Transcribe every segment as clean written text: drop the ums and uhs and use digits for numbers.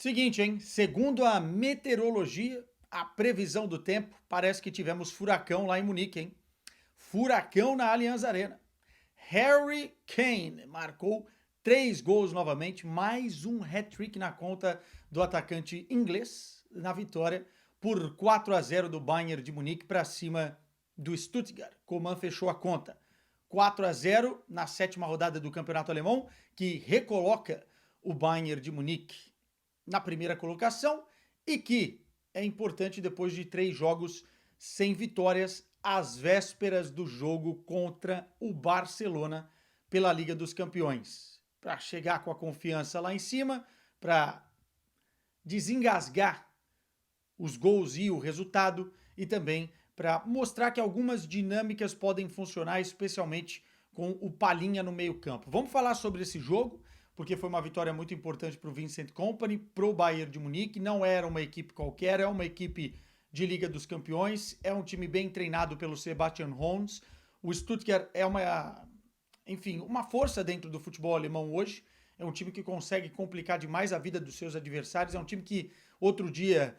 Seguinte, hein? Segundo a meteorologia, a previsão do tempo, parece que tivemos furacão lá em Munique, hein? Furacão na Allianz Arena. Harry Kane marcou 3 gols novamente, mais um hat-trick na conta do atacante inglês na vitória por 4-0 do Bayern de Munique para cima do Stuttgart. Coman fechou a conta. 4-0 na sétima rodada do Campeonato Alemão, que recoloca o Bayern de Munique na primeira colocação e que é importante depois de 3 jogos sem vitórias às vésperas do jogo contra o Barcelona pela Liga dos Campeões. Para chegar com a confiança lá em cima, para desengasgar os gols e o resultado e também para mostrar que algumas dinâmicas podem funcionar, especialmente com o Palhinha no meio-campo. Vamos falar sobre esse jogo, porque foi uma vitória muito importante para o Vincent Kompany, para o Bayern de Munique. Não era uma equipe qualquer, é uma equipe de Liga dos Campeões, é um time bem treinado pelo Sebastian Hoeneß. O Stuttgart é uma força dentro do futebol alemão hoje. É um time que consegue complicar demais a vida dos seus adversários. É um time que outro dia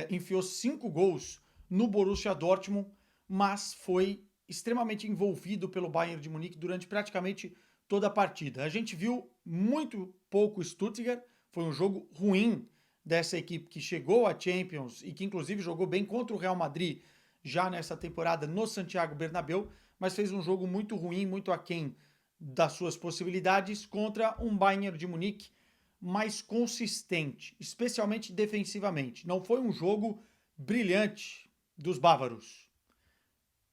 enfiou 5 gols no Borussia Dortmund, mas foi extremamente envolvido pelo Bayern de Munique durante praticamente toda a partida. A gente viu muito pouco Stuttgart, foi um jogo ruim dessa equipe que chegou à Champions e que inclusive jogou bem contra o Real Madrid já nessa temporada no Santiago Bernabéu, mas fez um jogo muito ruim, muito aquém das suas possibilidades contra um Bayern de Munique mais consistente, especialmente defensivamente. Não foi um jogo brilhante dos bávaros.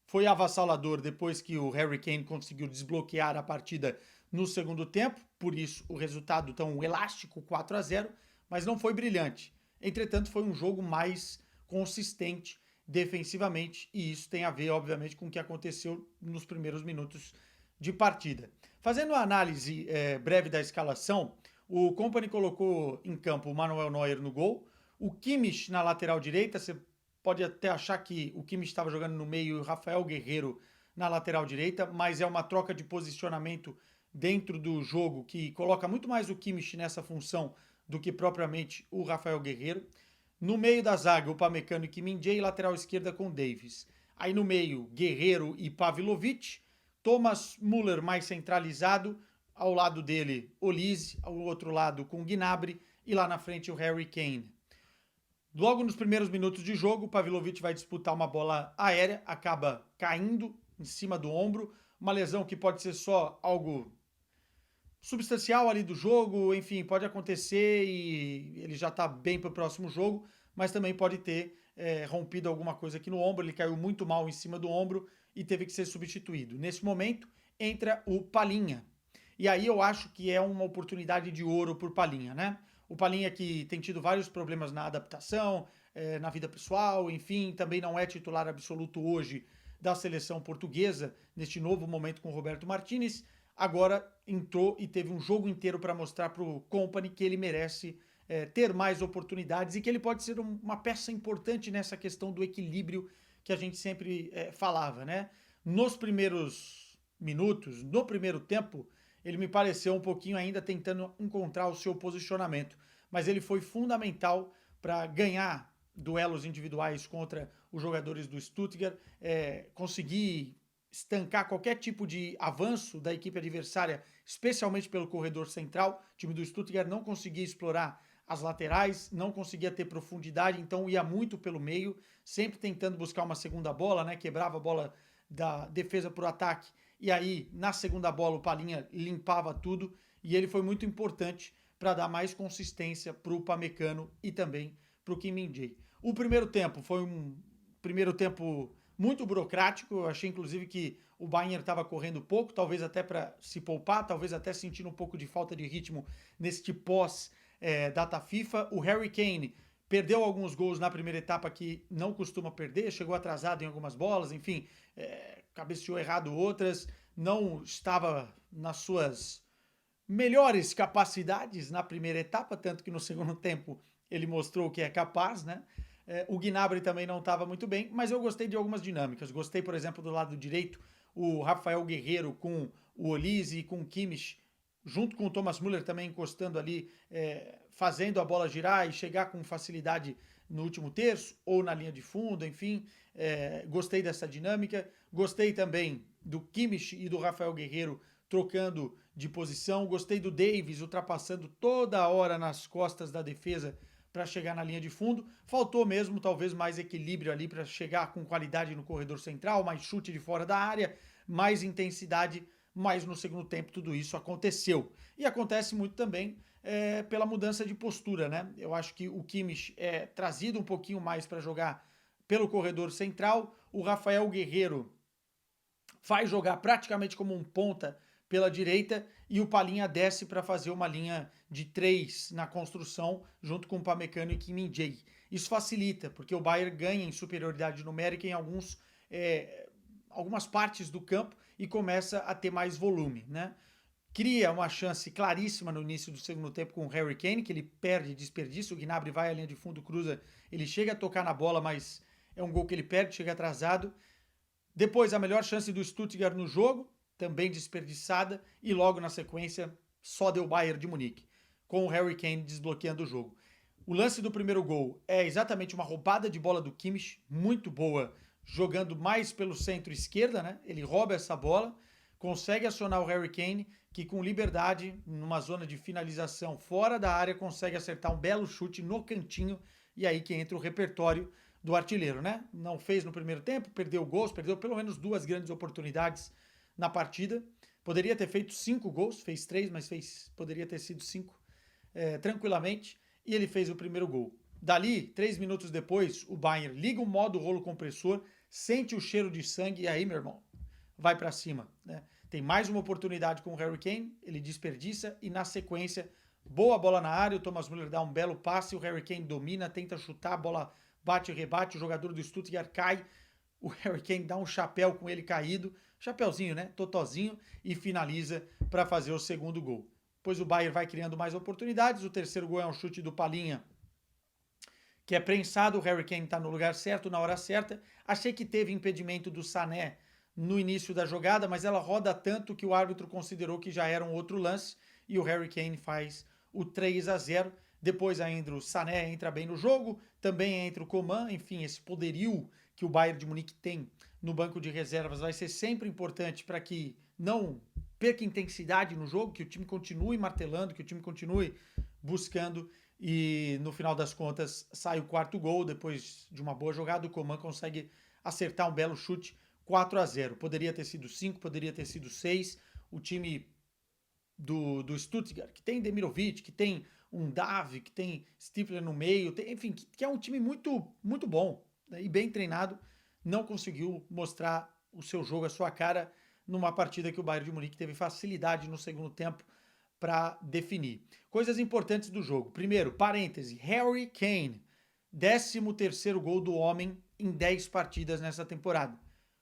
Foi avassalador depois que o Harry Kane conseguiu desbloquear a partida no segundo tempo, por isso o resultado tão elástico, 4-0, mas não foi brilhante. Entretanto, foi um jogo mais consistente defensivamente e isso tem a ver, obviamente, com o que aconteceu nos primeiros minutos de partida. Fazendo uma análise breve da escalação, o Kompany colocou em campo o Manuel Neuer no gol, o Kimmich na lateral direita. Você pode até achar que o Kimmich estava jogando no meio e o Rafael Guerreiro na lateral direita, mas é uma troca de posicionamento dentro do jogo que coloca muito mais o Kimmich nessa função do que propriamente o Rafael Guerreiro. No meio da zaga, o Pamecano e Kim Min-jae, lateral esquerda com Davis. Aí no meio, Guerreiro e Pavlovic. Thomas Müller mais centralizado, ao lado dele Olise, ao outro lado com Gnabry e lá na frente o Harry Kane. Logo nos primeiros minutos de jogo, o Pavlovic vai disputar uma bola aérea, acaba caindo em cima do ombro, uma lesão que pode ser só algo substancial ali do jogo, enfim, pode acontecer e ele já está bem para o próximo jogo, mas também pode ter rompido alguma coisa aqui no ombro, ele caiu muito mal em cima do ombro e teve que ser substituído. Nesse momento, entra o Palhinha. E aí eu acho que é uma oportunidade de ouro por Palhinha, né? O Palhinha que tem tido vários problemas na adaptação, na vida pessoal, enfim, também não é titular absoluto hoje da seleção portuguesa, neste novo momento com o Roberto Martinez, agora entrou e teve um jogo inteiro para mostrar para o Kompany que ele merece ter mais oportunidades e que ele pode ser uma peça importante nessa questão do equilíbrio que a gente sempre falava, né? Nos primeiros minutos, no primeiro tempo, ele me pareceu um pouquinho ainda tentando encontrar o seu posicionamento, mas ele foi fundamental para ganhar duelos individuais contra os jogadores do Stuttgart, conseguir estancar qualquer tipo de avanço da equipe adversária, especialmente pelo corredor central. O time do Stuttgart não conseguia explorar as laterais, não conseguia ter profundidade, então ia muito pelo meio, sempre tentando buscar uma segunda bola, né? Quebrava a bola da defesa para o ataque, e aí na segunda bola o Palhinha limpava tudo, e ele foi muito importante para dar mais consistência para o Pamecano e também para o Kim Min-jae. O primeiro tempo foi um primeiro tempo muito burocrático. Eu achei inclusive que o Bayern estava correndo pouco, talvez até para se poupar, talvez até sentindo um pouco de falta de ritmo neste pós-data FIFA. O Harry Kane perdeu alguns gols na primeira etapa que não costuma perder, chegou atrasado em algumas bolas, enfim, cabeceou errado outras, não estava nas suas melhores capacidades na primeira etapa, tanto que no segundo tempo ele mostrou que é capaz, né? O Gnabry também não estava muito bem, mas eu gostei de algumas dinâmicas. Gostei, por exemplo, do lado direito, o Rafael Guerreiro com o Olise e com o Kimmich junto com o Thomas Müller também encostando ali, fazendo a bola girar e chegar com facilidade no último terço ou na linha de fundo, enfim, gostei dessa dinâmica. Gostei também do Kimmich e do Rafael Guerreiro trocando de posição. Gostei do Davis ultrapassando toda hora nas costas da defesa para chegar na linha de fundo. Faltou mesmo talvez mais equilíbrio ali para chegar com qualidade no corredor central, mais chute de fora da área, mais intensidade, mas no segundo tempo tudo isso aconteceu. E acontece muito também pela mudança de postura, né? Eu acho que o Kimmich é trazido um pouquinho mais para jogar pelo corredor central, o Rafael Guerreiro vai jogar praticamente como um ponta pela direita e o Palhinha desce para fazer uma linha de 3 na construção junto com o Pamecano e Kim Min-jae. Isso facilita, porque o Bayern ganha em superioridade numérica em algumas partes do campo e começa a ter mais volume, né? Cria uma chance claríssima no início do segundo tempo com o Harry Kane, que ele perde desperdício, o Gnabry vai à linha de fundo, cruza, ele chega a tocar na bola, mas é um gol que ele perde, chega atrasado. Depois, a melhor chance do Stuttgart no jogo, também desperdiçada, e logo na sequência, só deu Bayern de Munique, com o Harry Kane desbloqueando o jogo. O lance do primeiro gol é exatamente uma roubada de bola do Kimmich, muito boa, jogando mais pelo centro-esquerda, né? Ele rouba essa bola, consegue acionar o Harry Kane, que com liberdade, numa zona de finalização fora da área, consegue acertar um belo chute no cantinho, e aí que entra o repertório do artilheiro, né? Não fez no primeiro tempo, perdeu gols, perdeu pelo menos 2 grandes oportunidades na partida. Poderia ter feito 5 gols, fez 3, mas poderia ter sido 5 tranquilamente, e ele fez o primeiro gol. Dali, 3 minutos depois, o Bayern liga o modo rolo compressor, sente o cheiro de sangue e aí, meu irmão, vai para cima, né? Tem mais uma oportunidade com o Harry Kane, ele desperdiça e na sequência, boa bola na área, o Thomas Müller dá um belo passe, o Harry Kane domina, tenta chutar, a bola bate e rebate, o jogador do Stuttgart cai, o Harry Kane dá um chapéu com ele caído, chapéuzinho, né, totozinho, e finaliza para fazer o segundo gol. Depois o Bayern vai criando mais oportunidades, o terceiro gol é um chute do Palhinha, que é prensado, o Harry Kane está no lugar certo, na hora certa. Achei que teve impedimento do Sané no início da jogada, mas ela roda tanto que o árbitro considerou que já era um outro lance e o Harry Kane faz o 3-0. Depois ainda o Sané entra bem no jogo, também entra o Coman, enfim, esse poderio que o Bayern de Munique tem no banco de reservas vai ser sempre importante para que não perca intensidade no jogo, que o time continue martelando, que o time continue buscando e no final das contas sai o quarto gol, depois de uma boa jogada o Coman consegue acertar um belo chute, 4-0. Poderia ter sido 5, poderia ter sido 6. O time do Stuttgart, que tem Demirovic, que tem um Davi, que tem Stifler no meio, enfim, que é um time muito, muito bom, né, e bem treinado, não conseguiu mostrar o seu jogo, a sua cara, numa partida que o Bayern de Munique teve facilidade no segundo tempo para definir. Coisas importantes do jogo. Primeiro, parêntese, Harry Kane, 13º gol do homem em 10 partidas nessa temporada.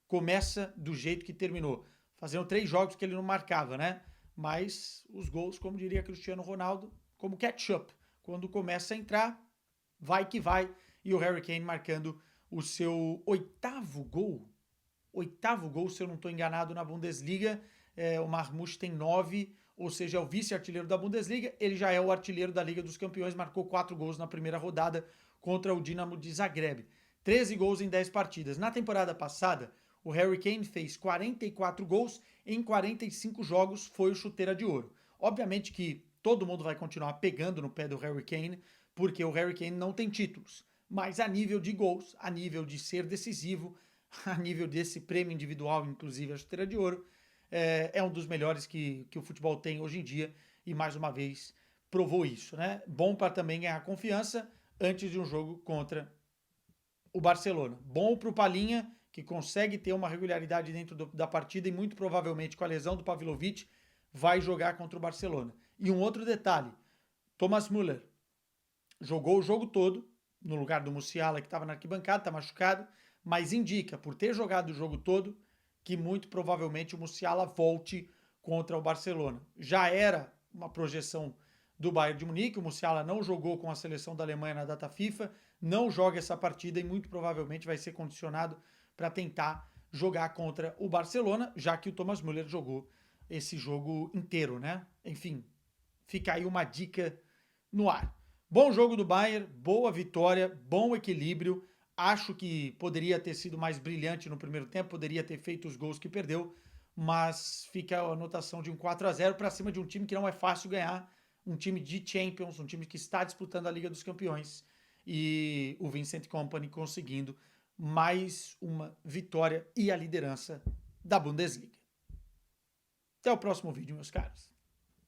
Começa do jeito que terminou. Fazendo 3 jogos que ele não marcava, né? Mas os gols, como diria Cristiano Ronaldo, como ketchup. Quando começa a entrar, vai que vai. E o Harry Kane marcando o seu 8º gol. 8º gol, se eu não estou enganado, na Bundesliga. O Marmoush tem 9, ou seja, é o vice-artilheiro da Bundesliga. Ele já é o artilheiro da Liga dos Campeões, marcou 4 gols na primeira rodada contra o Dinamo de Zagreb. 13 gols em 10 partidas. Na temporada passada, o Harry Kane fez 44 gols em 45 jogos, foi o chuteira de ouro. Obviamente que todo mundo vai continuar pegando no pé do Harry Kane, porque o Harry Kane não tem títulos. Mas a nível de gols, a nível de ser decisivo, a nível desse prêmio individual, inclusive a chuteira de ouro, é um dos melhores que o futebol tem hoje em dia e mais uma vez provou isso, né? Bom para também ganhar confiança antes de um jogo contra o Barcelona. Bom para o Palhinha, que consegue ter uma regularidade dentro da partida e muito provavelmente com a lesão do Pavlovic vai jogar contra o Barcelona. E um outro detalhe, Thomas Müller jogou o jogo todo no lugar do Musiala, que estava na arquibancada, está machucado, mas indica, por ter jogado o jogo todo, que muito provavelmente o Musiala volte contra o Barcelona. Já era uma projeção do Bayern de Munique, o Musiala não jogou com a seleção da Alemanha na data FIFA, não joga essa partida e muito provavelmente vai ser condicionado para tentar jogar contra o Barcelona, já que o Thomas Müller jogou esse jogo inteiro, né? Enfim, fica aí uma dica no ar. Bom jogo do Bayern, boa vitória, bom equilíbrio. Acho que poderia ter sido mais brilhante no primeiro tempo, poderia ter feito os gols que perdeu, mas fica a anotação de um 4-0 para cima de um time que não é fácil ganhar, um time de Champions, um time que está disputando a Liga dos Campeões, e o Vincent Kompany conseguindo mais uma vitória e a liderança da Bundesliga. Até o próximo vídeo, meus caros.